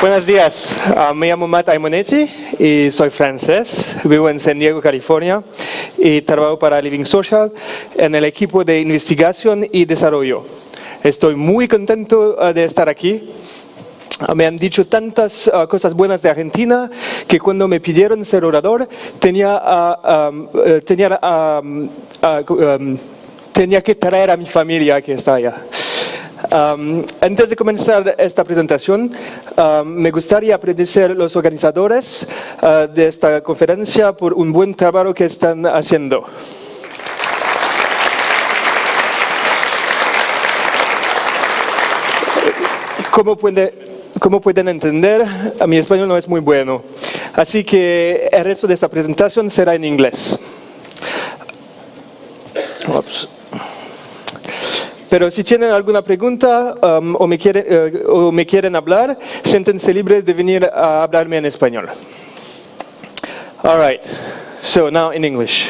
Buenos días, me llamo Aimonetti y soy francés, vivo en San Diego, California y trabajo para Living Social en el equipo de investigación y desarrollo. Estoy muy contento de estar aquí. Me han dicho tantas cosas buenas de Argentina que cuando me pidieron ser orador tenía que traer a mi familia que está allá. Antes de comenzar esta presentación, me gustaría agradecer a los organizadores de esta conferencia por un buen trabajo que están haciendo. Como pueden entender, mi español no es muy bueno, así que el resto de esta presentación será en inglés. Ups. Pero si tienen alguna pregunta o me quieren hablar, siéntense libres de venir a hablarme en español. All right, so now in English.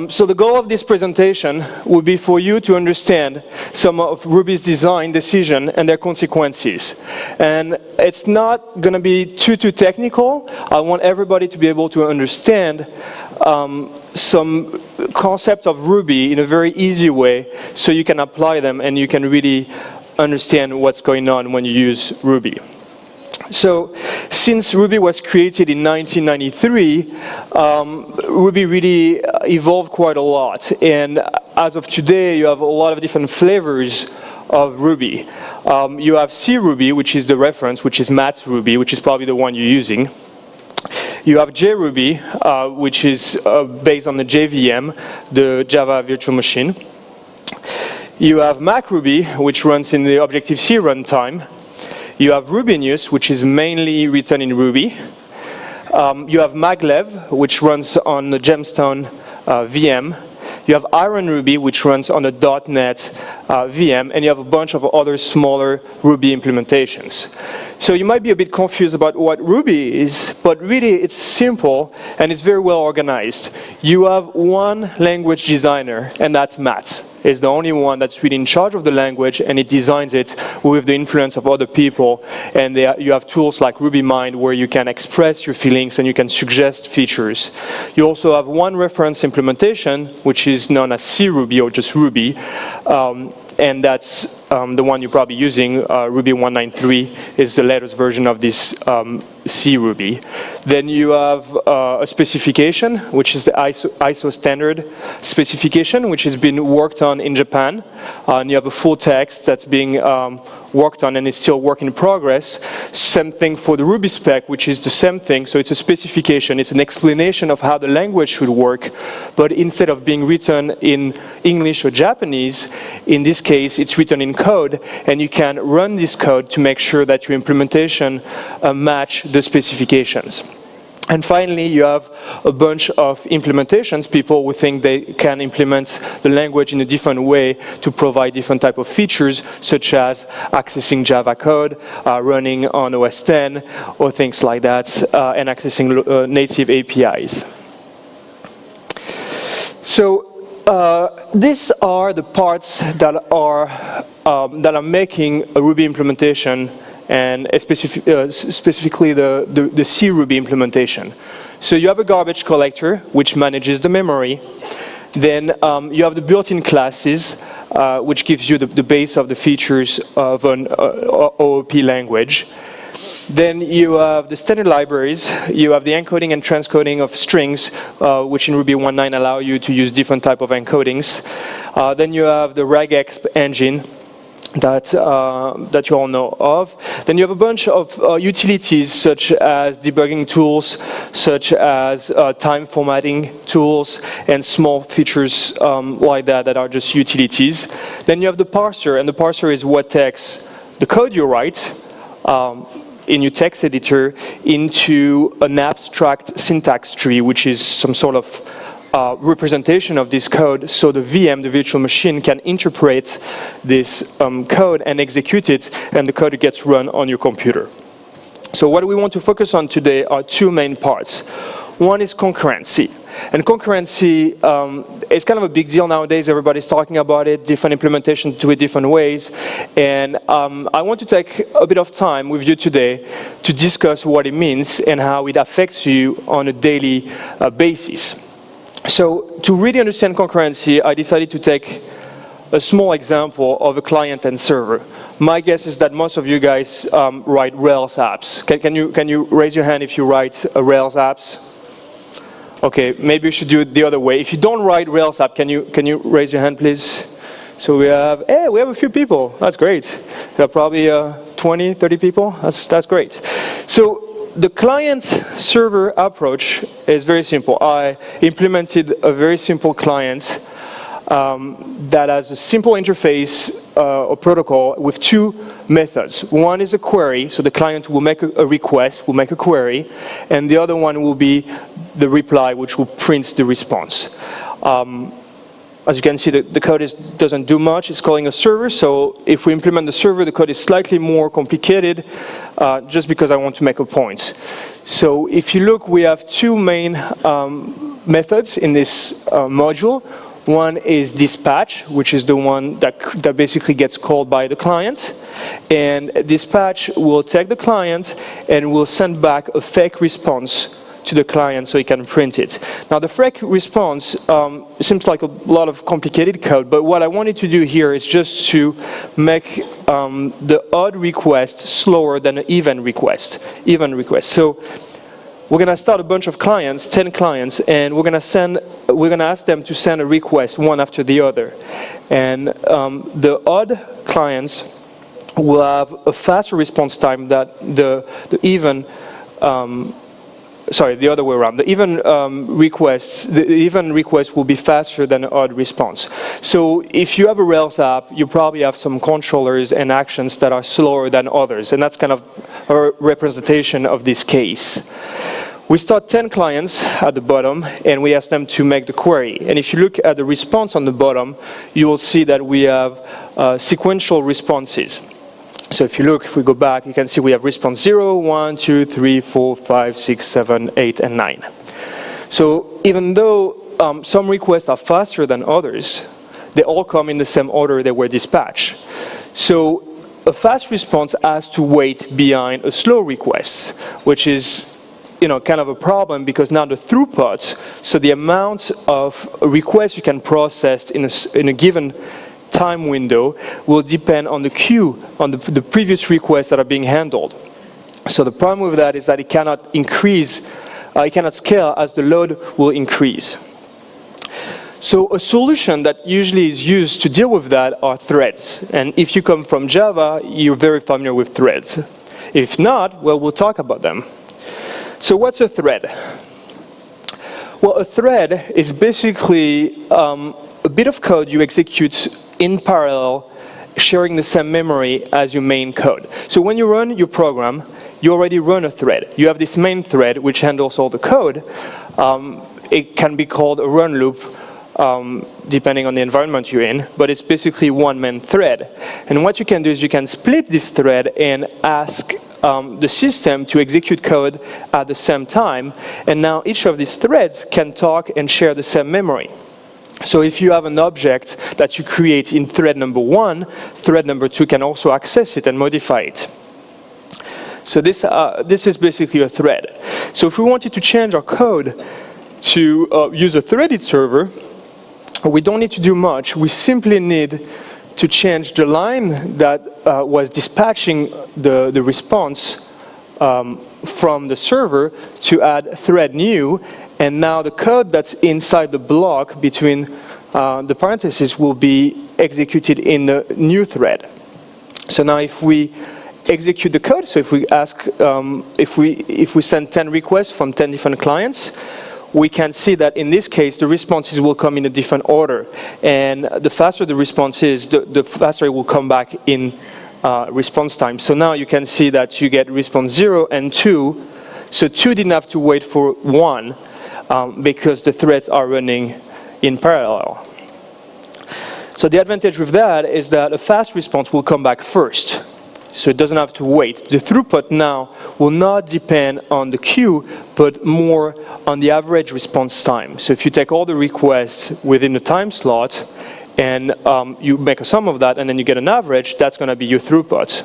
So the goal of this presentation would be for you to understand some of Ruby's design decision and their consequences. And it's not going to be too technical. I want everybody to be able to understand some concepts of Ruby in a very easy way so you can apply them and you can really understand what's going on when you use Ruby. So, since Ruby was created in 1993, Ruby really evolved quite a lot. And as of today, you have a lot of different flavors of Ruby. You have C Ruby, which is the reference, which is Matt's Ruby, which is probably the one you're using. You have JRuby, which is based on the JVM, the Java Virtual Machine. You have MacRuby, which runs in the Objective-C runtime. You have Rubinius, which is mainly written in Ruby. You have maglev, which runs on the Gemstone VM. You have Iron Ruby, which runs on the .NET VM, and you have a bunch of other smaller Ruby implementations. So you might be a bit confused about what Ruby is, but really it's simple and it's very well organized. You have one language designer, and that's Matt. He's the only one that's really in charge of the language, and he designs it with the influence of other people. And you have tools like RubyMind where you can express your feelings and you can suggest features. You also have one reference implementation, which is known as C Ruby or just Ruby. And that's the one you're probably using. Ruby 193 is the latest version of this C Ruby. Then you have a specification, which is the ISO standard specification, which has been worked on in Japan. And you have a full text that's being worked on and is still work in progress. Same thing for the Ruby spec, which is the same thing. So it's a specification. It's an explanation of how the language should work. But instead of being written in English or Japanese, in this case, it's written in code. And you can run this code to make sure that your implementation match the specifications. And finally, you have a bunch of implementations, people who think they can implement the language in a different way to provide different type of features, such as accessing Java code, running on OS X, or things like that, and accessing native APIs. So these are the parts that are making a Ruby implementation, and specifically the C Ruby implementation. So you have a garbage collector, which manages the memory. Then you have the built-in classes, which gives you the base of the features of an OOP language. Then you have the standard libraries. You have the encoding and transcoding of strings, which in Ruby 1.9 allow you to use different type of encodings. Then you have the regex engine, that you all know of. Then you have a bunch of utilities such as debugging tools, such as time formatting tools, and small features like that are just utilities. Then you have the parser, and the parser is what takes the code you write in your text editor into an abstract syntax tree, which is some sort of representation of this code, so the VM, the virtual machine, can interpret this code and execute it, and the code gets run on your computer. So what we want to focus on today are two main parts. One is concurrency. And concurrency is kind of a big deal nowadays. Everybody's talking about it, different implementations do it different ways. And I want to take a bit of time with you today to discuss what it means and how it affects you on a daily basis. So to really understand concurrency, I decided to take a small example of a client and server. My guess is that most of you guys write Rails apps. Can you raise your hand if you write Rails apps? Okay, maybe you should do it the other way. If you don't write Rails app, can you raise your hand, please? So we have a few people. That's great. We have probably 20, 30 people. That's great. So the client-server approach is very simple. I implemented a very simple client that has a simple interface or protocol with two methods. One is a query, so the client will make a request, will make a query, and the other one will be the reply, which will print the response. As you can see, the code doesn't do much. It's calling a server, so if we implement the server, the code is slightly more complicated, just because I want to make a point. So if you look, we have two main methods in this module. One is dispatch, which is the one that basically gets called by the client. And dispatch will take the client and will send back a fake response to the client so he can print it. Now the fake response seems like a lot of complicated code, but what I wanted to do here is just to make the odd request slower than an even request. So we're going to start a bunch of clients, 10 clients, and we're going to ask them to send a request one after the other. And the odd clients will have a faster response time than the other way around. The even request will be faster than an odd response. So if you have a Rails app, you probably have some controllers and actions that are slower than others, and that's kind of a representation of this case. We start 10 clients at the bottom, and we ask them to make the query. And if you look at the response on the bottom, you will see that we have sequential responses. So if we go back, you can see we have response 0, 1, 2, 3, 4, 5, 6, 7, 8, and 9. So even though some requests are faster than others, they all come in the same order they were dispatched. So a fast response has to wait behind a slow request, which is kind of a problem, because now the throughput, so the amount of requests you can process in a given time window, will depend on the queue, on the previous requests that are being handled. So the problem with that is that it cannot increase, it cannot scale as the load will increase. So a solution that usually is used to deal with that are threads. And if you come from Java, you're very familiar with threads. If not, well, we'll talk about them. So what's a thread? Well, a thread is basically a bit of code you execute in parallel, sharing the same memory as your main code. So when you run your program, you already run a thread. You have this main thread which handles all the code. It can be called a run loop, depending on the environment you're in, but it's basically one main thread. And what you can do is you can split this thread and ask the system to execute code at the same time, and now each of these threads can talk and share the same memory. So if you have an object that you create in thread number 1, thread number 2 can also access it and modify it. So this is basically a thread. So if we wanted to change our code to use a threaded server, we don't need to do much. We simply need to change the line that was dispatching the response from the server to add thread new, and now the code that's inside the block between the parentheses will be executed in the new thread. So now if we execute the code, so if we ask, if we send 10 requests from 10 different clients, we can see that in this case the responses will come in a different order, and the faster the response is, the faster it will come back in response time. So now you can see that you get response 0 and 2. So 2 didn't have to wait for 1 because the threads are running in parallel. So the advantage with that is that a fast response will come back first. so it doesn't have to wait. The throughput now will not depend on the queue, but more on the average response time. So if you take all the requests within the time slot, and you make a sum of that, and then you get an average, that's going to be your throughput.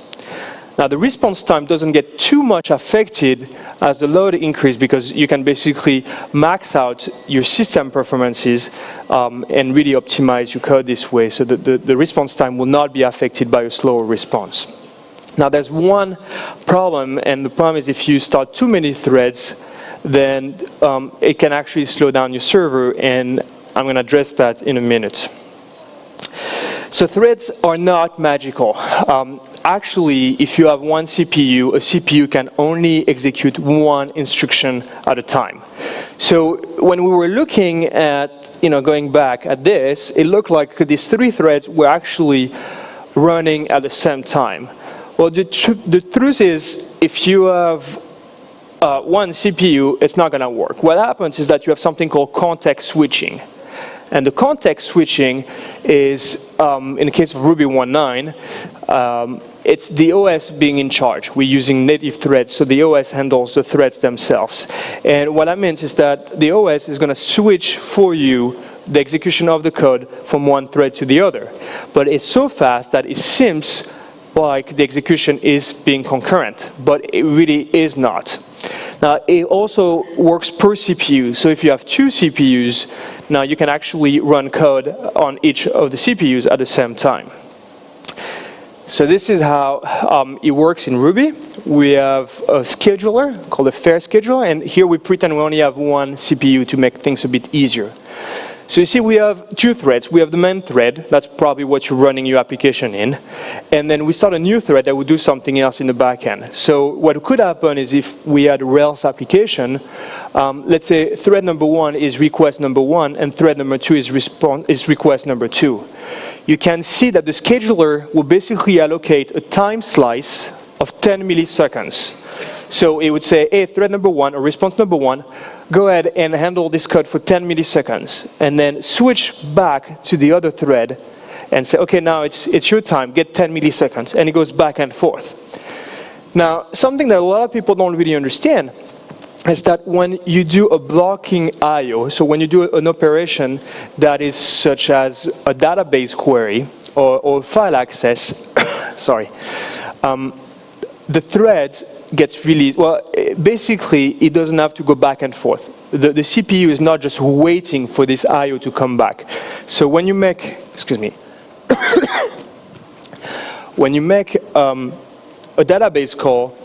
Now, the response time doesn't get too much affected as the load increases, because you can basically max out your system performances and really optimize your code this way, so that the response time will not be affected by a slower response. Now, there's one problem, and the problem is if you start too many threads, then it can actually slow down your server, and I'm going to address that in a minute. So threads are not magical. Actually, if you have one CPU, a CPU can only execute one instruction at a time. So when we were looking at, going back at this, it looked like these 3 threads were actually running at the same time. Well, the truth is, if you have one CPU, it's not going to work. What happens is that you have something called context switching. And the context switching is, in the case of Ruby 1.9, it's the OS being in charge. We're using native threads, so the OS handles the threads themselves. And what that means is that the OS is going to switch for you the execution of the code from one thread to the other. But it's so fast that it seems like the execution is being concurrent, but it really is not. Now, it also works per CPU. So if you have 2 CPUs, now you can actually run code on each of the CPUs at the same time. So this is how it works in Ruby. We have a scheduler called a fair scheduler, and here we pretend we only have one CPU to make things a bit easier. So you see we have 2 threads. We have the main thread, that's probably what you're running your application in, and then we start a new thread that will do something else in the back end. So what could happen is if we had a Rails application, let's say thread number 1 is request number 1, and thread number 2 is request number 2. You can see that the scheduler will basically allocate a time slice of 10 milliseconds. So it would say, hey, thread number 1, or response number 1, go ahead and handle this code for 10 milliseconds, and then switch back to the other thread and say, okay, now it's your time, get 10 milliseconds, and it goes back and forth. Now, something that a lot of people don't really understand is that when you do a blocking I/O, so when you do an operation that is such as a database query or file access, sorry, the threads gets released. Well, basically, it doesn't have to go back and forth. The CPU is not just waiting for this I/O to come back. So when you make, excuse me, when you make a database call,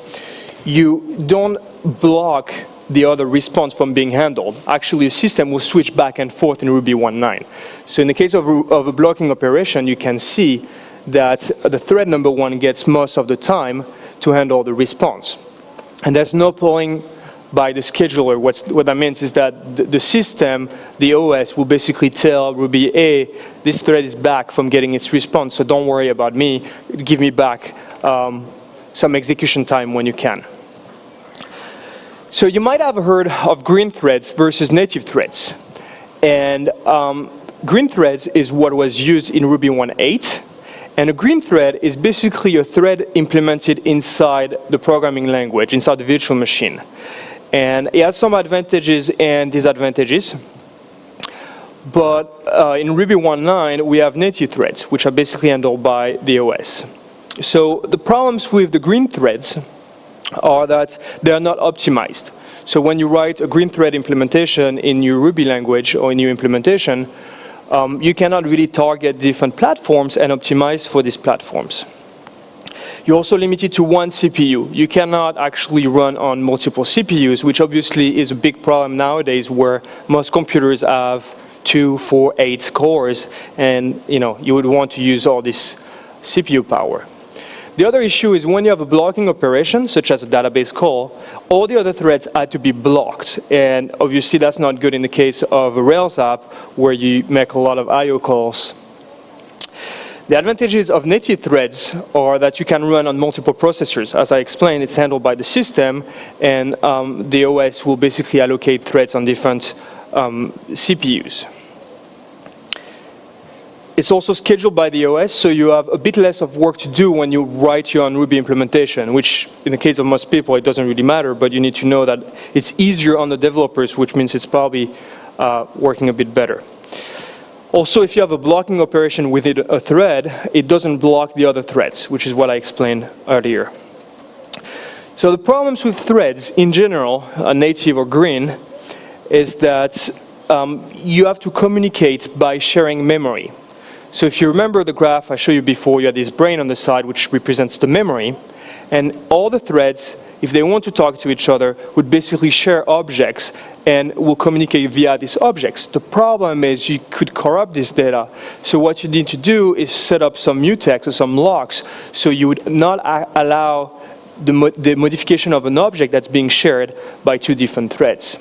you don't block the other response from being handled. Actually, the system will switch back and forth in Ruby 1.9. So in the case of a blocking operation, you can see that the thread number 1 gets most of the time to handle the response. And there's no polling by the scheduler. What that means is that the system, the OS, will basically tell Ruby, hey, this thread is back from getting its response, so don't worry about me. Give me back some execution time when you can. So you might have heard of green threads versus native threads. And green threads is what was used in Ruby 1.8. And a green thread is basically a thread implemented inside the programming language, inside the virtual machine. And it has some advantages and disadvantages. But in Ruby 1.9, we have native threads, which are basically handled by the OS. So the problems with the green threads are that they are not optimized. So when you write a green thread implementation in your Ruby language or in your implementation, you cannot really target different platforms and optimize for these platforms. You're also limited to one CPU. You cannot actually run on multiple CPUs, which obviously is a big problem nowadays where most computers have 2, 4, 8 cores, and you would want to use all this CPU power. The other issue is when you have a blocking operation, such as a database call, all the other threads had to be blocked. And obviously that's not good in the case of a Rails app where you make a lot of I/O calls. The advantages of native threads are that you can run on multiple processors. As I explained, it's handled by the system, and the OS will basically allocate threads on different CPUs. It's also scheduled by the OS, so you have a bit less of work to do when you write your own Ruby implementation, which in the case of most people, it doesn't really matter, but you need to know that it's easier on the developers, which means it's probably working a bit better. Also, if you have a blocking operation within a thread, it doesn't block the other threads, which is what I explained earlier. So the problems with threads in general, native or green, is that you have to communicate by sharing memory. So if you remember the graph I showed you before, you had this brain on the side which represents the memory, and all the threads, if they want to talk to each other, would basically share objects and will communicate via these objects. The problem is you could corrupt this data. So what you need to do is set up some mutex or some locks, so you would not allow the modification of an object that's being shared by two different threads.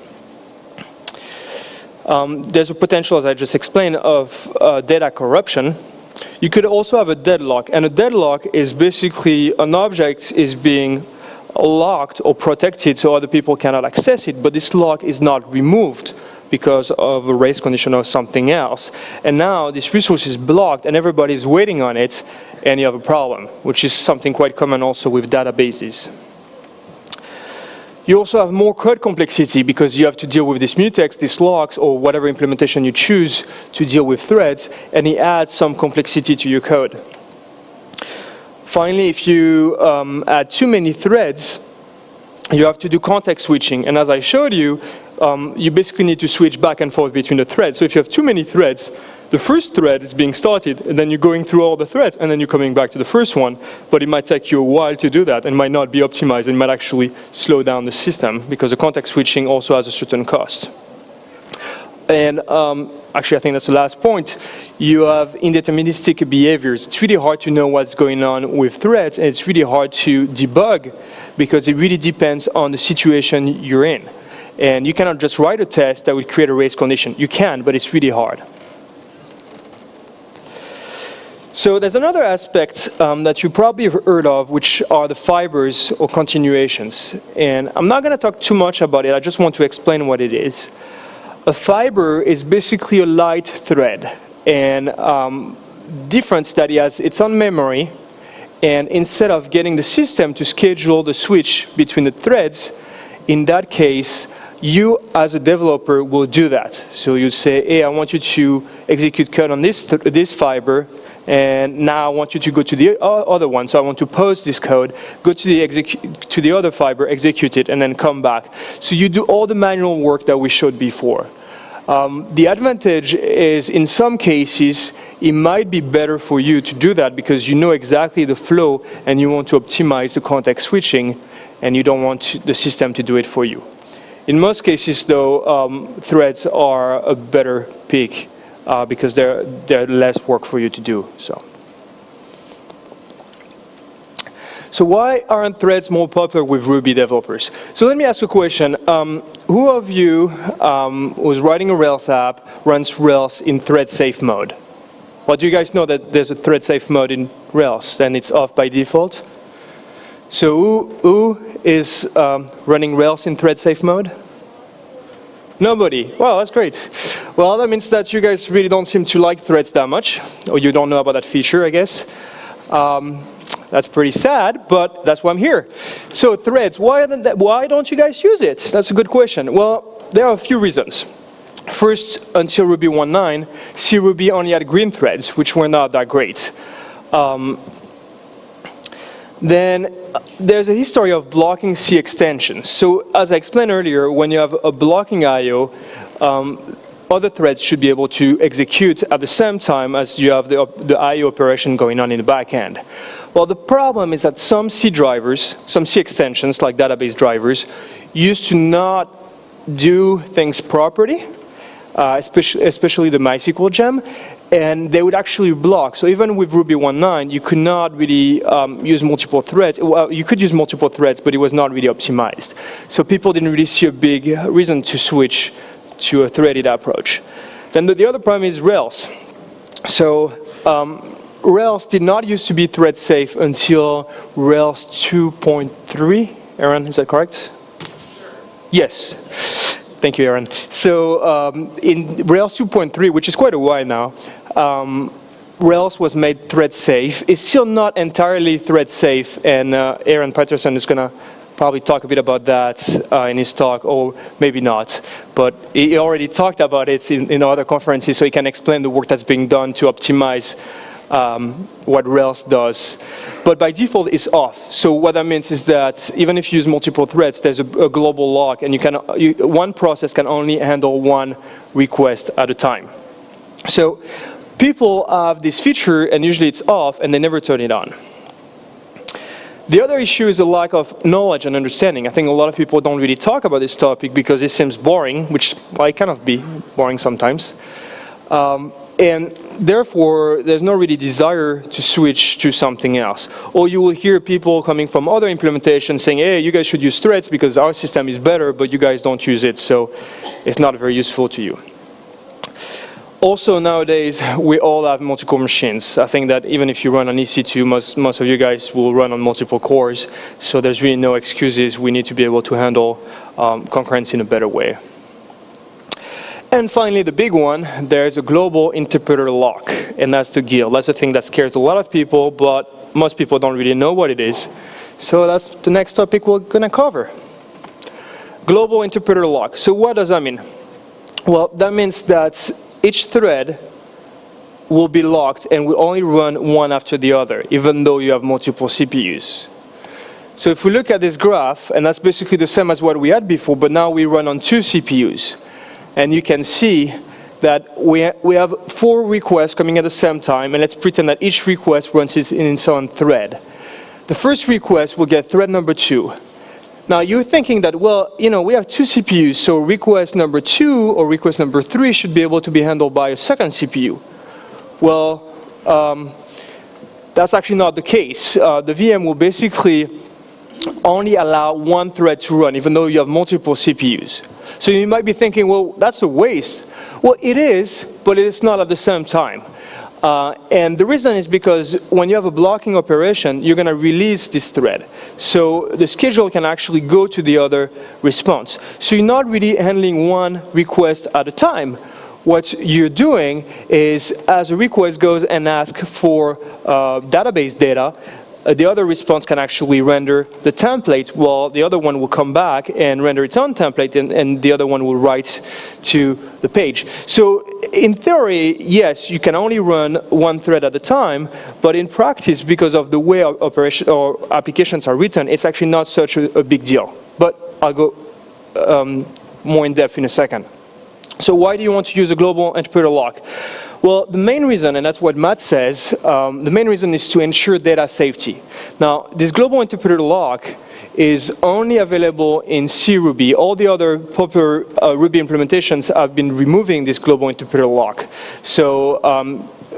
There's a potential, as I just explained, of data corruption. You could also have a deadlock, and a deadlock is basically an object is being locked or protected so other people cannot access it, but this lock is not removed because of a race condition or something else. And now this resource is blocked and everybody is waiting on it, and you have a problem, which is something quite common also with databases. You also have more code complexity because you have to deal with this mutex, these locks, or whatever implementation you choose to deal with threads, and it adds some complexity to your code. Finally, if you add too many threads, you have to do context switching. And as I showed you, you basically need to switch back and forth between the threads. So if you have too many threads, the first thread is being started, and then you're going through all the threads, and then you're coming back to the first one. But it might take you a while to do that, and might not be optimized, and might actually slow down the system, because the context switching also has a certain cost. And actually, I think that's the last point. You have indeterministic behaviors. It's really hard to know what's going on with threads, and it's really hard to debug, because it really depends on the situation you're in. And you cannot just write a test that would create a race condition. You can, but it's really hard. So there's another aspect that you probably have heard of, which are the fibers or continuations. And I'm not going to talk too much about it. I just want to explain what it is. A fiber is basically a light thread. And difference that it has its own memory. And instead of getting the system to schedule the switch between the threads, in that case, you as a developer will do that. So you say, hey, I want you to execute code on this fiber. And now I want you to go to the other one. So I want to post this code, go to the other fiber, execute it, and then come back. So you do all the manual work that we showed before. The advantage is, in some cases, it might be better for you to do that because you know exactly the flow and you want to optimize the context switching, and you don't want the system to do it for you. In most cases, though, threads are a better pick. Because they're less work for you to do. So why aren't threads more popular with Ruby developers? So let me ask a question. Who of you who's writing a Rails app runs Rails in thread-safe mode? Well, do you guys know that there's a thread-safe mode in Rails, and it's off by default? So who is running Rails in thread-safe mode? Nobody. Well, that's great. Well, that means that you guys really don't seem to like threads that much, or you don't know about that feature, I guess. That's pretty sad, but that's why I'm here. So threads, why don't you guys use it? That's a good question. Well, there are a few reasons. First, until Ruby 1.9, CRuby only had green threads, which were not that great. Then there's a history of blocking C extensions. So as I explained earlier, when you have a blocking I/O, other threads should be able to execute at the same time as you have the I/O operation going on in the back end. Well, the problem is that some C drivers, some C extensions like database drivers, used to not do things properly, especially the MySQL gem, and they would actually block. So even with Ruby 1.9, you could not really use multiple threads. Well, you could use multiple threads, but it was not really optimized. So people didn't really see a big reason to switch to a threaded approach. Then the other problem is Rails. So Rails did not used to be thread safe until Rails 2.3. Aaron, is that correct? Yes. Thank you, Aaron. So in Rails 2.3, which is quite a while now, Rails was made thread safe. It's still not entirely thread safe, and Aaron Patterson is going to probably talk a bit about that in his talk, or maybe not. But he already talked about it in other conferences, so he can explain the work that's being done to optimize what Rails does. But by default, it's off. So what that means is that even if you use multiple threads, there's a global lock, and one process can only handle one request at a time. So people have this feature, and usually it's off, and they never turn it on. The other issue is the lack of knowledge and understanding. I think a lot of people don't really talk about this topic because it seems boring, which might kind of be boring sometimes. And therefore, there's no really desire to switch to something else. Or you will hear people coming from other implementations saying, hey, you guys should use threads because our system is better, but you guys don't use it, so it's not very useful to you. Also, nowadays, we all have multiple machines. I think that even if you run on EC2, most of you guys will run on multiple cores, so there's really no excuses. We need to be able to handle concurrency in a better way. And finally, the big one, there's a global interpreter lock, and that's the GIL. That's the thing that scares a lot of people, but most people don't really know what it is. So that's the next topic we're going to cover. Global interpreter lock. So what does that mean? Well, that means that each thread will be locked and will only run one after the other, even though you have multiple CPUs. So if we look at this graph, and that's basically the same as what we had before, but now we run on 2 CPUs. And you can see that we have 4 requests coming at the same time, and let's pretend that each request runs in its own thread. The first request will get thread number 2. Now, you're thinking that, well, you know, we have 2 CPUs, so request number 2 or request number 3 should be able to be handled by a second CPU. Well, that's actually not the case. The VM will basically only allow one thread to run, even though you have multiple CPUs. So you might be thinking, well, that's a waste. Well, it is, but it is not at the same time. And the reason is because when you have a blocking operation, you're going to release this thread. So the schedule can actually go to the other response. So you're not really handling one request at a time. What you're doing is, as a request goes and asks for database data, the other response can actually render the template, while the other one will come back and render its own template, and the other one will write to the page. So in theory, yes, you can only run one thread at a time, but in practice, because of the way our operation or applications are written, it's actually not such a big deal. But I'll go more in depth in a second. So why do you want to use a global interpreter lock? Well, the main reason, and that's what Matt says, the main reason is to ensure data safety. Now, this global interpreter lock is only available in C Ruby. All the other popular Ruby implementations have been removing this global interpreter lock. So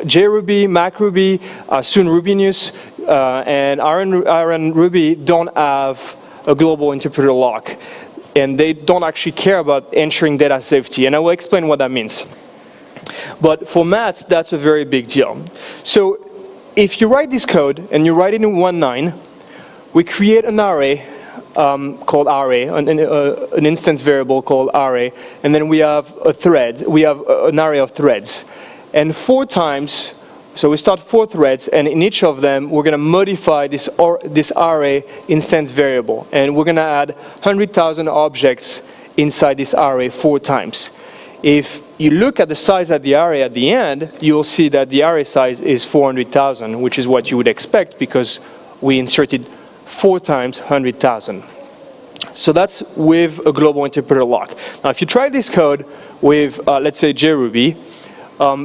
JRuby, MacRuby, soon Rubinius, and Iron Ruby don't have a global interpreter lock. And they don't actually care about ensuring data safety. And I will explain what that means. But for Matt, that's a very big deal. So if you write this code, and you write it in 1.9, we create an array called array, an instance variable called array, and then we have a thread. We have an array of threads. And 4 times, so we start 4 threads, and in each of them, we're going to modify this array instance variable. And we're going to add 100,000 objects inside this array 4 times. If you look at the size of the array at the end, you'll see that the array size is 400,000, which is what you would expect because we inserted 4 times 100,000. So that's with a global interpreter lock. Now, if you try this code with, let's say, JRuby,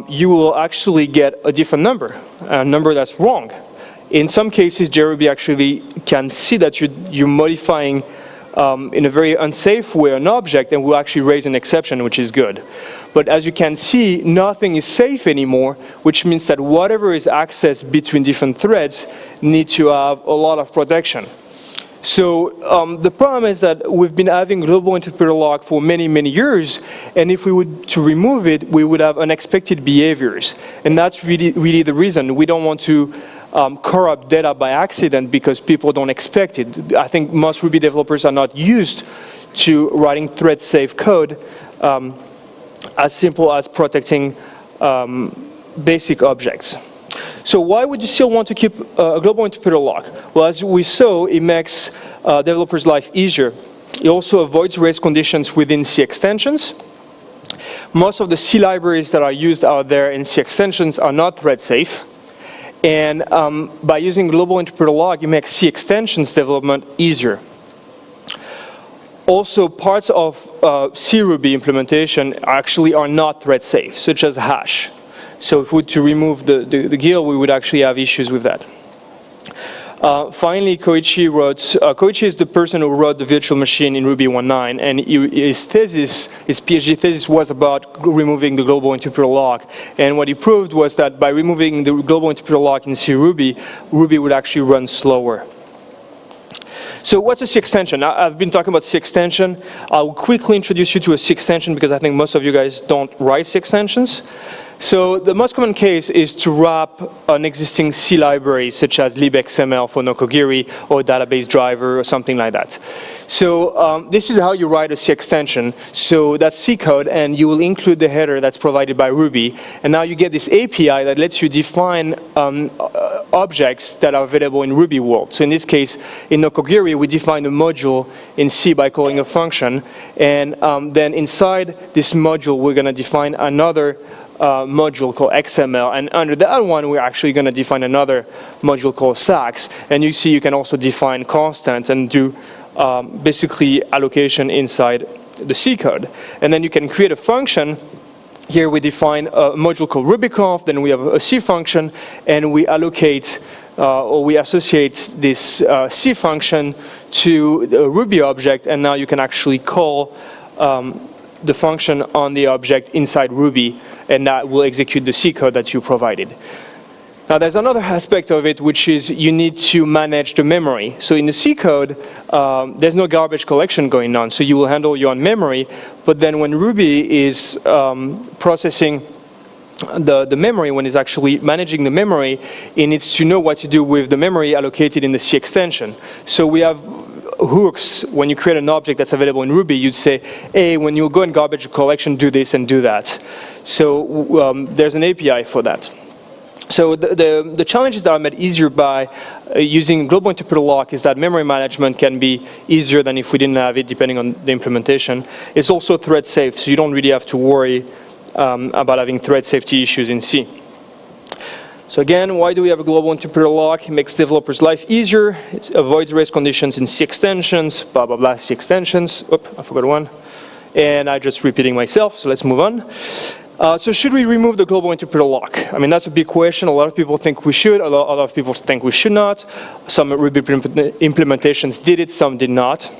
you will actually get a different number, a number that's wrong. In some cases, JRuby actually can see that you're modifying in a very unsafe way an object, and will actually raise an exception, which is good. But as you can see, nothing is safe anymore, which means that whatever is accessed between different threads need to have a lot of protection. So the problem is that we've been having global interpreter lock for many, many years, and if we were to remove it, we would have unexpected behaviors. And that's really the reason. We don't want to corrupt data by accident because people don't expect it. I think most Ruby developers are not used to writing thread-safe code as simple as protecting basic objects. So why would you still want to keep a global interpreter lock? Well, as we saw, it makes developers' life easier. It also avoids race conditions within C extensions. Most of the C libraries that are used out there in C extensions are not thread safe. And by using global interpreter lock, you make C extensions development easier. Also, parts of C Ruby implementation actually are not thread safe, such as hash. So if we were to remove the GIL, we would actually have issues with that. Finally, Koichi is the person who wrote the virtual machine in Ruby 1.9, and his PhD thesis was about removing the global interpreter lock. And what he proved was that by removing the global interpreter lock in C Ruby, Ruby would actually run slower. So what's a C extension? I've been talking about C extension. I'll quickly introduce you to a C extension because I think most of you guys don't write C extensions. So the most common case is to wrap an existing C library, such as libxml for Nokogiri, or database driver, or something like that. So this is how you write a C extension. So that's C code, and you will include the header that's provided by Ruby. And now you get this API that lets you define objects that are available in Ruby world. So in this case, in Nokogiri, we define a module in C by calling a function. And then inside this module, we're going to define another module called XML, and under that one we're actually going to define another module called stacks, and you see you can also define constants and do basically allocation inside the C code. And then you can create a function. Here we define a module called RubyConf, then we have a C function, and we allocate or we associate this C function to the Ruby object, and now you can actually call the function on the object inside Ruby, and that will execute the C code that you provided. Now there's another aspect of it, which is you need to manage the memory. So in the C code, there's no garbage collection going on, so you will handle your own memory, but then when Ruby is processing the memory, when it's actually managing the memory, it needs to know what to do with the memory allocated in the C extension. So we have hooks. When you create an object that's available in Ruby, you'd say, hey, when you go in garbage collection, do this and do that. So there's an API for that. So the challenges that are made easier by using global interpreter lock is that memory management can be easier than if we didn't have it, depending on the implementation. It's also thread safe, so you don't really have to worry about having thread safety issues in C. So again, why do we have a global interpreter lock? It makes developers' life easier. It avoids race conditions in C extensions, blah, blah, blah, C extensions. Oops, I forgot one. And I'm just repeating myself, so let's move on. So should we remove the global interpreter lock? I mean, that's a big question. A lot of people think we should. A lot of people think we should not. Some Ruby implementations did it, some did not.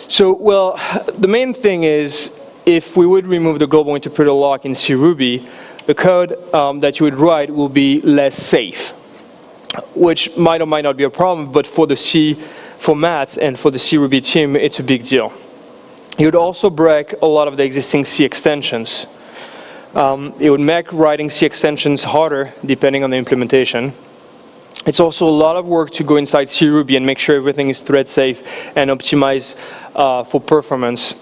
So, well, the main thing is, if we would remove the global interpreter lock in C Ruby, the code that you would write will be less safe, which might or might not be a problem, but for the C, for Matt and for the C Ruby team, it's a big deal. You would also break a lot of the existing C extensions. It would make writing C extensions harder, depending on the implementation. It's also a lot of work to go inside C Ruby and make sure everything is thread safe and optimize for performance.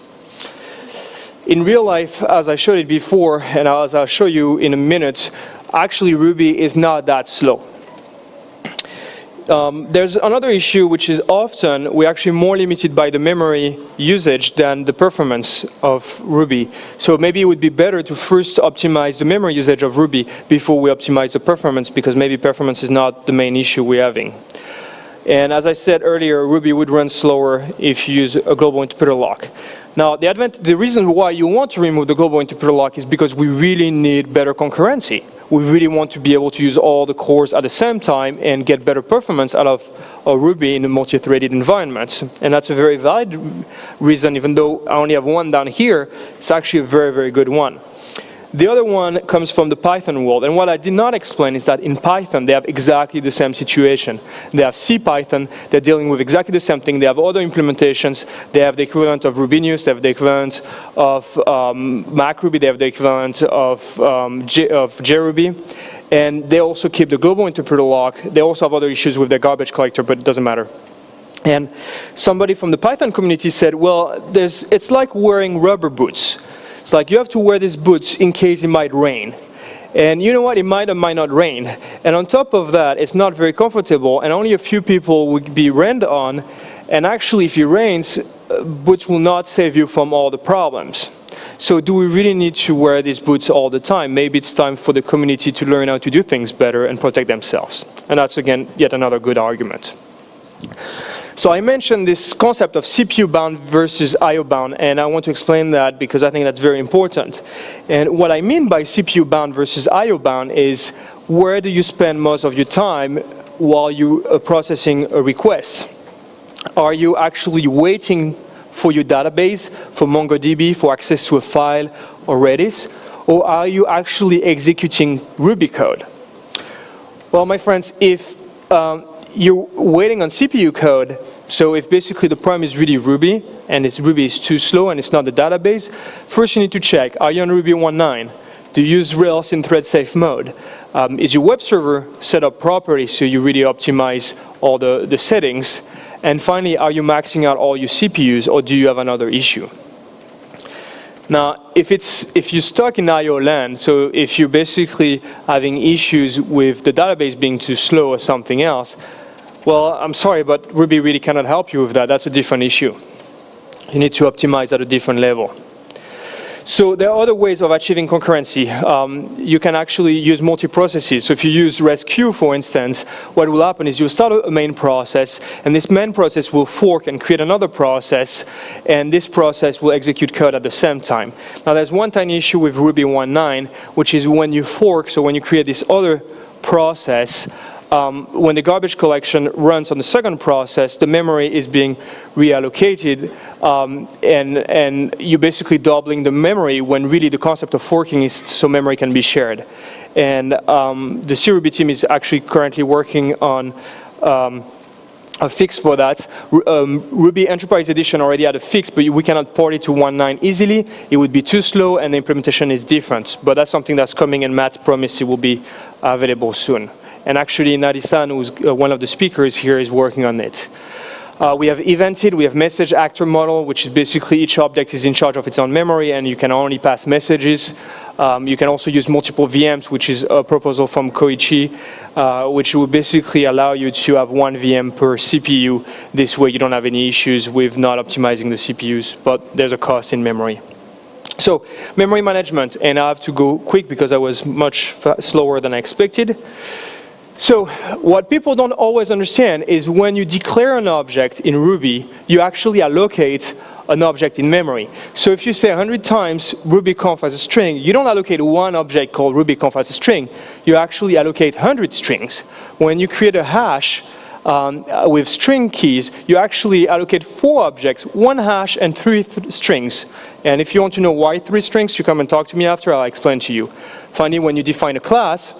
In real life, as I showed it before, and as I'll show you in a minute, actually Ruby is not that slow. There's another issue, which is often we're actually more limited by the memory usage than the performance of Ruby. So maybe it would be better to first optimize the memory usage of Ruby before we optimize the performance, because maybe performance is not the main issue we're having. And as I said earlier, Ruby would run slower if you use a global interpreter lock. Now, the reason why you want to remove the global interpreter lock is because we really need better concurrency. We really want to be able to use all the cores at the same time and get better performance out of Ruby in a multi-threaded environment. And that's a very valid reason, even though I only have one down here, it's actually a very, very good one. The other one comes from the Python world, and what I did not explain is that in Python they have exactly the same situation. They have CPython, they're dealing with exactly the same thing. They have other implementations, they have the equivalent of Rubinius, they have the equivalent of MacRuby, they have the equivalent of JRuby, and they also keep the global interpreter lock. They also have other issues with their garbage collector, but it doesn't matter. And somebody from the Python community said, well, it's like wearing rubber boots. It's like you have to wear these boots in case it might rain. And you know what, it might or might not rain. And on top of that, it's not very comfortable, and only a few people would be rained on. And actually, if it rains, boots will not save you from all the problems. So do we really need to wear these boots all the time? Maybe it's time for the community to learn how to do things better and protect themselves. And that's, again, yet another good argument. So I mentioned this concept of CPU-bound versus IO-bound, and I want to explain that because I think that's very important. And what I mean by CPU-bound versus IO-bound is, where do you spend most of your time while you are processing a request? Are you actually waiting for your database, for MongoDB, for access to a file or Redis? Or are you actually executing Ruby code? Well, my friends, if you're waiting on CPU code, so if basically the problem is really Ruby, and Ruby is too slow and it's not the database, first you need to check, are you on Ruby 1.9? Do you use Rails in thread-safe mode? Is your web server set up properly so you really optimize all the settings? And finally, are you maxing out all your CPUs, or do you have another issue? Now, if you're stuck in I/O land, so if you're basically having issues with the database being too slow or something else, well, I'm sorry, but Ruby really cannot help you with that. That's a different issue. You need to optimize at a different level. So there are other ways of achieving concurrency. You can actually use multi-processes. So if you use REST-queue, for instance, what will happen is you'll start a main process, and this main process will fork and create another process, and this process will execute code at the same time. Now there's one tiny issue with Ruby 1.9, which is when you fork, so when you create this other process, when the garbage collection runs on the second process, the memory is being reallocated, and you're basically doubling the memory when really the concept of forking is so memory can be shared. And the CRuby team is actually currently working on a fix for that. Ruby Enterprise Edition already had a fix, but we cannot port it to 1.9 easily. It would be too slow, and the implementation is different. But that's something that's coming, and Matt promised it will be available soon. And actually, Nadi-san, who's one of the speakers here, is working on it. We have evented, we have message actor model, which is basically each object is in charge of its own memory, and you can only pass messages. You can also use multiple VMs, which is a proposal from Koichi, which will basically allow you to have one VM per CPU. This way you don't have any issues with not optimizing the CPUs, but there's a cost in memory. So, memory management, and I have to go quick because I was much slower than I expected. So what people don't always understand is when you declare an object in Ruby, you actually allocate an object in memory. So if you say 100 times RubyConf as a string, you don't allocate one object called RubyConf as a string. You actually allocate 100 strings. When you create a hash with string keys, you actually allocate 4 objects, 1 hash and 3 strings. And if you want to know why 3 strings, you come and talk to me after, I'll explain to you. Finally, when you define a class,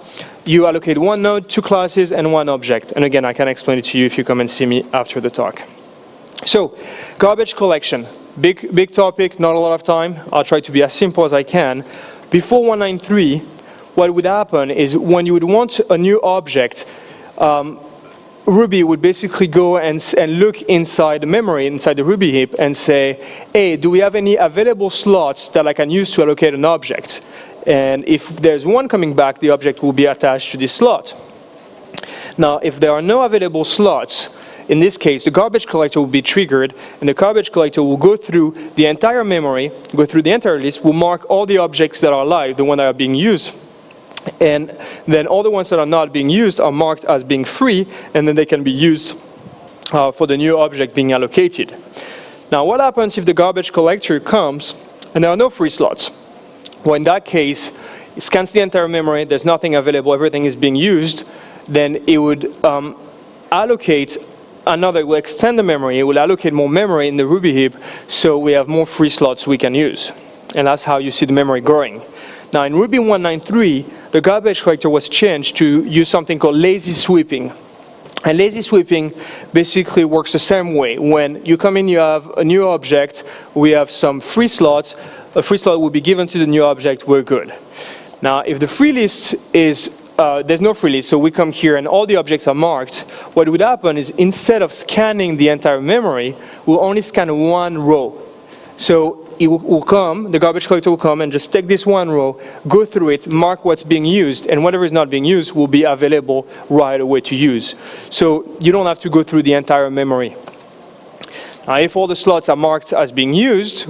you allocate 1 node, 2 classes, and 1 object. And again, I can explain it to you if you come and see me after the talk. So, garbage collection. Big topic, not a lot of time. I'll try to be as simple as I can. Before 1.9.3, what would happen is when you would want a new object, Ruby would basically go and look inside the memory, inside the Ruby heap, and say, hey, do we have any available slots that I can use to allocate an object? And if there's one coming back, the object will be attached to this slot. Now, if there are no available slots, in this case, the garbage collector will be triggered, and the garbage collector will go through the entire memory, go through the entire list, will mark all the objects that are live, the ones that are being used. And then all the ones that are not being used are marked as being free, and then they can be used for the new object being allocated. Now, what happens if the garbage collector comes and there are no free slots? Well, in that case, it scans the entire memory, there's nothing available, everything is being used, then it would allocate another, it will extend the memory, it will allocate more memory in the Ruby heap, so we have more free slots we can use. And that's how you see the memory growing. Now, in Ruby 1.9.3, the garbage collector was changed to use something called lazy sweeping. And lazy sweeping basically works the same way. When you come in, you have a new object, we have some free slots, a free slot will be given to the new object, we're good. Now, if the free list is, there's no free list, so we come here and all the objects are marked, what would happen is instead of scanning the entire memory, we'll only scan one row. So the garbage collector will come and just take this one row, go through it, mark what's being used, and whatever is not being used will be available right away to use. So you don't have to go through the entire memory. Now, if all the slots are marked as being used,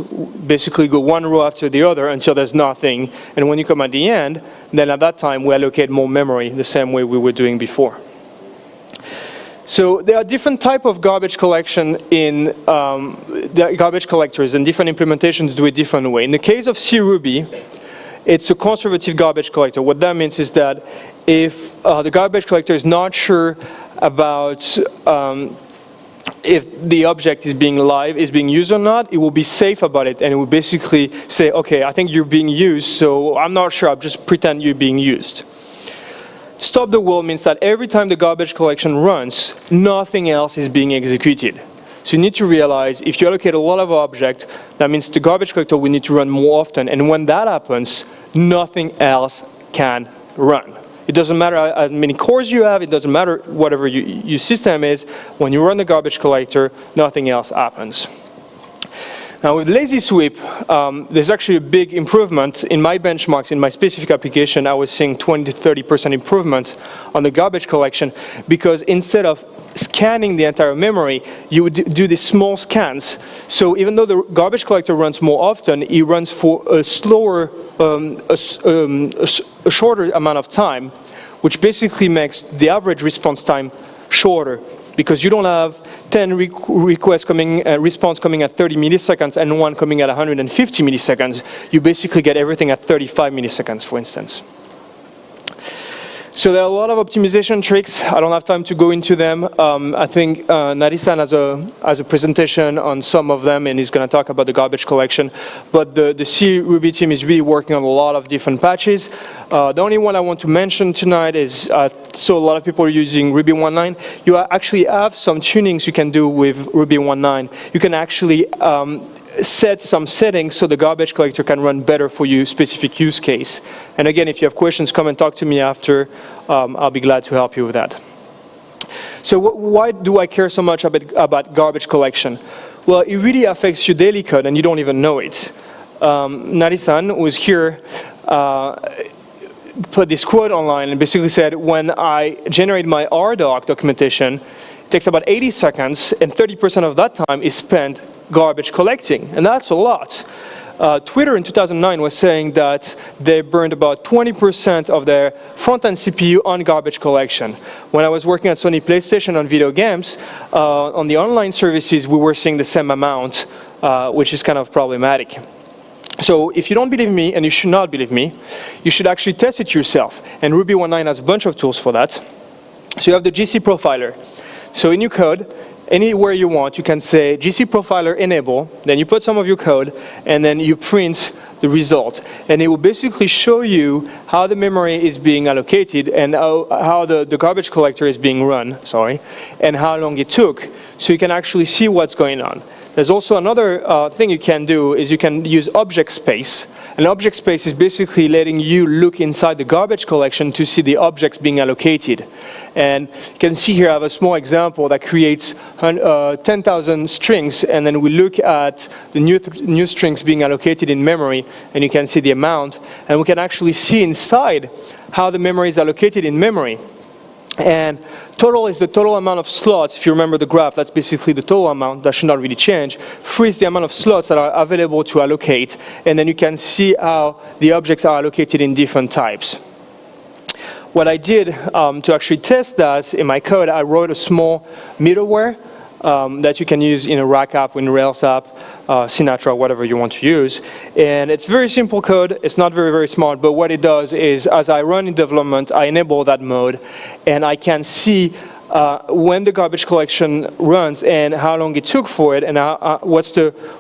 basically go one row after the other until there's nothing. And when you come at the end, then at that time we allocate more memory the same way we were doing before. So there are different types of garbage collection in the garbage collectors, and different implementations do it different way. In the case of CRuby, it's a conservative garbage collector. What that means is that if the garbage collector is not sure about if the object is being used or not, it will be safe about it, and it will basically say, okay, I think you're being used, so I'm not sure, I'll just pretend you're being used. Stop the world means that every time the garbage collection runs, nothing else is being executed. So you need to realize if you allocate a lot of objects, that means the garbage collector will need to run more often, and when that happens, nothing else can run. It doesn't matter how many cores you have, it doesn't matter whatever your system is, when you run the garbage collector, nothing else happens. Now with lazy sweep, there's actually a big improvement. In my benchmarks, in my specific application, I was seeing 20 to 30% improvement on the garbage collection, because instead of scanning the entire memory, you would do these small scans. So even though the garbage collector runs more often, it runs for a slower, a shorter amount of time, which basically makes the average response time shorter, because you don't have 10 requests coming, response coming at 30 milliseconds and one coming at 150 milliseconds. You basically get everything at 35 milliseconds, for instance. So there are a lot of optimization tricks. I don't have time to go into them. I think Narisan has a presentation on some of them, and he's going to talk about the garbage collection. But the CRuby team is really working on a lot of different patches. The only one I want to mention tonight is, so a lot of people are using Ruby 1.9. You actually have some tunings you can do with Ruby 1.9. You can actually set some settings so the garbage collector can run better for your specific use case. And again, if you have questions, come and talk to me after. I'll be glad to help you with that. So why do I care so much about garbage collection? Well, it really affects your daily code and you don't even know it. Narisan was here, put this quote online and basically said, when I generate my RDoc documentation, it takes about 80 seconds and 30% of that time is spent garbage collecting, and that's a lot. Twitter in 2009 was saying that they burned about 20% of their front-end CPU on garbage collection. When I was working at Sony PlayStation on video games, on the online services, we were seeing the same amount, which is kind of problematic. So if you don't believe me, and you should not believe me, you should actually test it yourself. And Ruby 1.9 has a bunch of tools for that. So you have the GC profiler. So in your code, anywhere you want, you can say GC profiler enable, then you put some of your code, and then you print the result. And it will basically show you how the memory is being allocated and how the garbage collector is being run, and how long it took. So you can actually see what's going on. There's also another thing you can do is you can use object space. An object space is basically letting you look inside the garbage collection to see the objects being allocated. And you can see here I have a small example that creates 10,000 strings, and then we look at the new strings being allocated in memory, and you can see the amount, and we can actually see inside how the memory is allocated in memory. And total is the total amount of slots. If you remember the graph, that's basically the total amount. That should not really change. Free is the amount of slots that are available to allocate. And then you can see how the objects are allocated in different types. What I did to actually test that in my code, I wrote a small middleware that you can use in a Rack app, in a Rails app, Sinatra, whatever you want to use. And it's very simple code. It's not very, very smart. But what it does is, as I run in development, I enable that mode. And I can see when the garbage collection runs and how long it took for it, and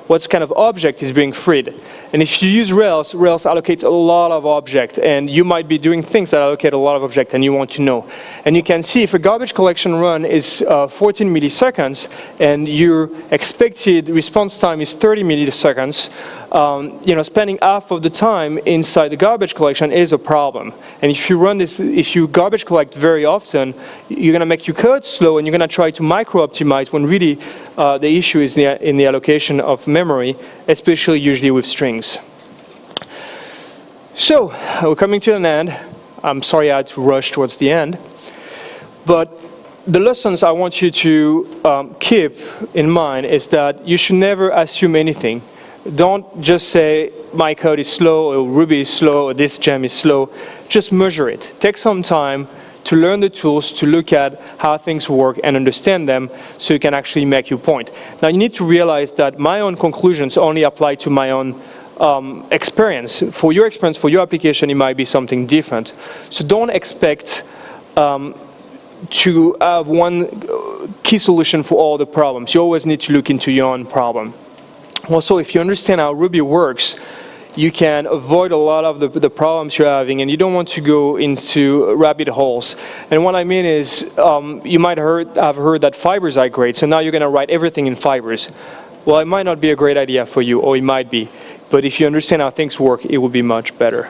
what kind of object is being freed. And if you use Rails, Rails allocates a lot of objects, and you might be doing things that allocate a lot of objects, and you want to know. And you can see if a garbage collection run is 14 milliseconds, and your expected response time is 30 milliseconds, spending half of the time inside the garbage collection is a problem. And if you run this, if you garbage collect very often, you're going to make your code slow and you're going to try to micro-optimize when really the issue is in the allocation of memory, especially usually with strings. So we're coming to an end. I'm sorry I had to rush towards the end. But the lessons I want you to keep in mind is that you should never assume anything. Don't just say, my code is slow, or Ruby is slow, or this gem is slow. Just measure it. Take some time to learn the tools, to look at how things work and understand them so you can actually make your point. Now you need to realize that my own conclusions only apply to my own experience. For your experience, for your application, it might be something different. So don't expect to have one key solution for all the problems. You always need to look into your own problem. Also, if you understand how Ruby works, you can avoid a lot of the problems you're having, and you don't want to go into rabbit holes. And what I mean is, you might have heard that fibers are great, so now you're going to write everything in fibers. Well, it might not be a great idea for you, or it might be. But if you understand how things work, it will be much better.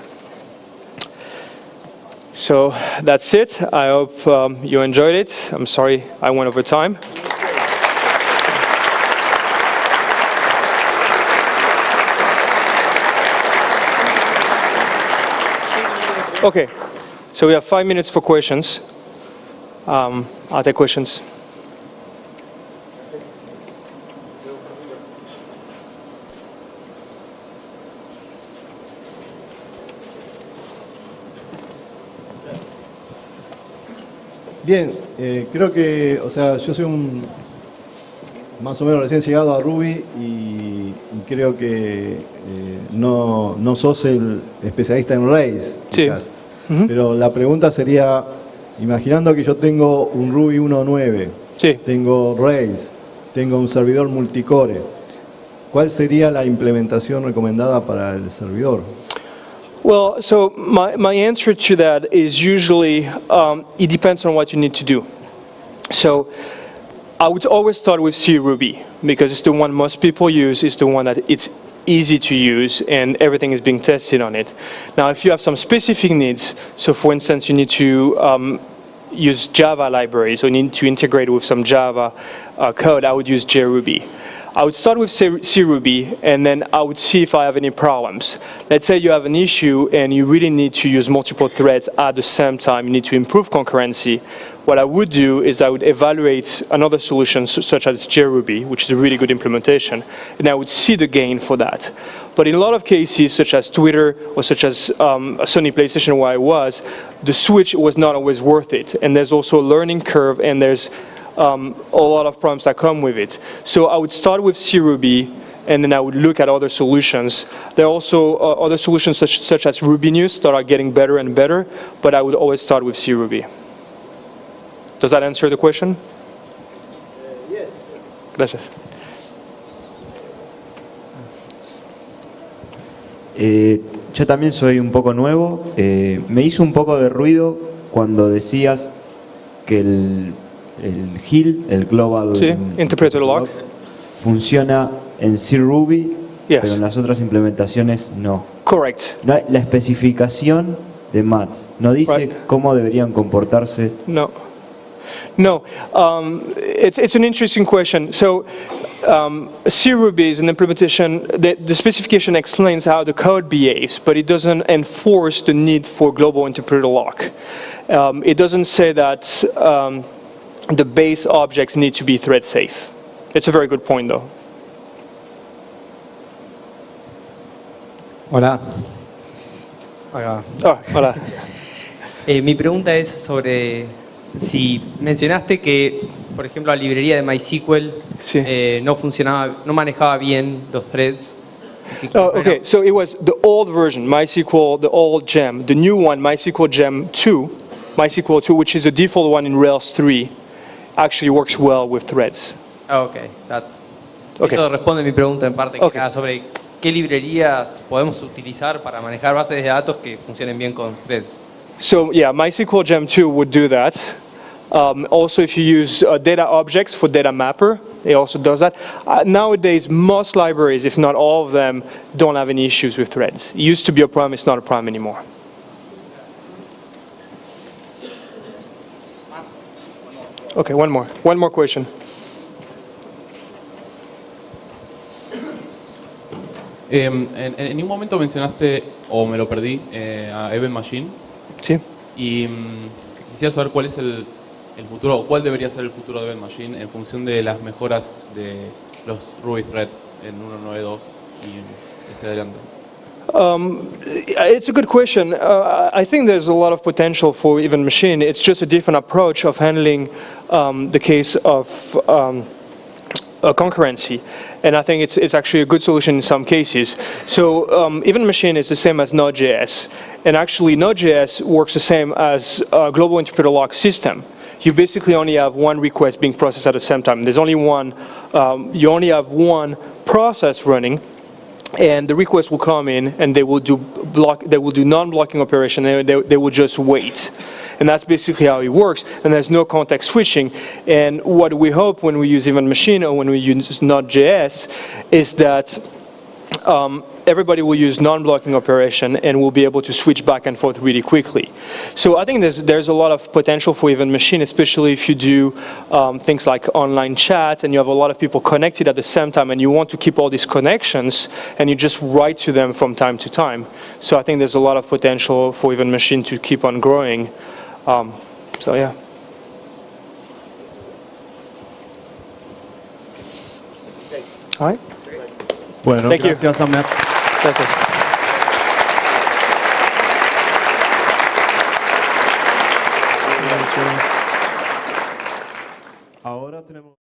So that's it. I hope you enjoyed it. I'm sorry I went over time. Okay, so we have 5 minutes for questions. I'll take questions. Bien, creo que, o sea, yo soy más o menos recién llegado a Ruby y creo que no sos el especialista en Rails, quizás. Sí. Pero la pregunta sería, imaginando que yo tengo un Ruby 1.9, sí, tengo Rails, tengo un servidor multicore, ¿cuál sería la implementación recomendada para el servidor? Well, so my answer to that is usually it depends on what you need to do. So I would always start with C Ruby because it's the one most people use, it's the one that it's easy to use and everything is being tested on it. Now if you have some specific needs, so for instance you need to use Java libraries or need to integrate with some Java code, I would use JRuby. I would start with C Ruby and then I would see if I have any problems. Let's say you have an issue and you really need to use multiple threads at the same time, you need to improve concurrency. What I would do is I would evaluate another solution such as JRuby, which is a really good implementation, and I would see the gain for that. But in a lot of cases, such as Twitter or such as Sony PlayStation where I was, the switch was not always worth it. And there's also a learning curve and there's a lot of problems that come with it. So I would start with C Ruby and then I would look at other solutions. There are also other solutions such as Ruby News that are getting better and better, but I would always start with C Ruby. Does that answer the question? Yes. Gracias. Yo también soy un poco nuevo. Me hizo un poco de ruido cuando decías que el GIL, el Global Interpreter Lock, funciona en C Ruby, yes, pero en las otras implementaciones no. Correct. La especificación de MATS no dice Right. cómo deberían comportarse. No. No, it's an interesting question. So C Ruby is an implementation, the specification explains how the code behaves, but it doesn't enforce the need for global interpreter lock. It doesn't say that the base objects need to be thread safe. It's a very good point though. Hola. Oh, hola. Mi pregunta es sobre si mencionaste que, por ejemplo, la librería de MySQL Sí. no manejaba bien los threads. Oh, okay, so it was the old version, MySQL, the old gem. The new one, MySQL Gem 2, MySQL 2, which is the default one in Rails 3, actually works well with threads. Okay, Okay. Eso responde mi pregunta en parte, que Okay. era sobre qué librerías podemos utilizar para manejar bases de datos que funcionen bien con threads. So yeah, MySQL Gem 2 would do that. Also, if you use data objects for data mapper, it also does that. Nowadays, most libraries, if not all of them, don't have any issues with threads. It used to be a problem, it's not a problem anymore. Okay, one more question. En un momento mencionaste, o me lo perdí, a Event Machine. Sí. Y quisiera saber cuál es el futuro, o cuál debería ser el futuro de Event Machine en función de las mejoras de los Ruby Threads en 1.9.2 y hacia adelante. It's a good question. I think there's a lot of potential for Event Machine. It's just a different approach of handling the case of concurrency. And I think it's actually a good solution in some cases. So Event Machine is the same as Node.js. And actually Node.js works the same as a global interpreter lock system. You basically only have one request being processed at the same time. There's only one, you only have one process running, and the request will come in and they will do non-blocking operation, and they will just wait. And that's basically how it works, and there's no context switching. And what we hope when we use Event Machine or when we use Node.js is that everybody will use non-blocking operation and will be able to switch back and forth really quickly. So I think there's a lot of potential for Event Machine, especially if you do things like online chat and you have a lot of people connected at the same time and you want to keep all these connections and you just write to them from time to time. So I think there's a lot of potential for Event Machine to keep on growing. So yeah. All right. Bueno, Thank you. gracias, Ahmed. Gracias. Ahora tenemos...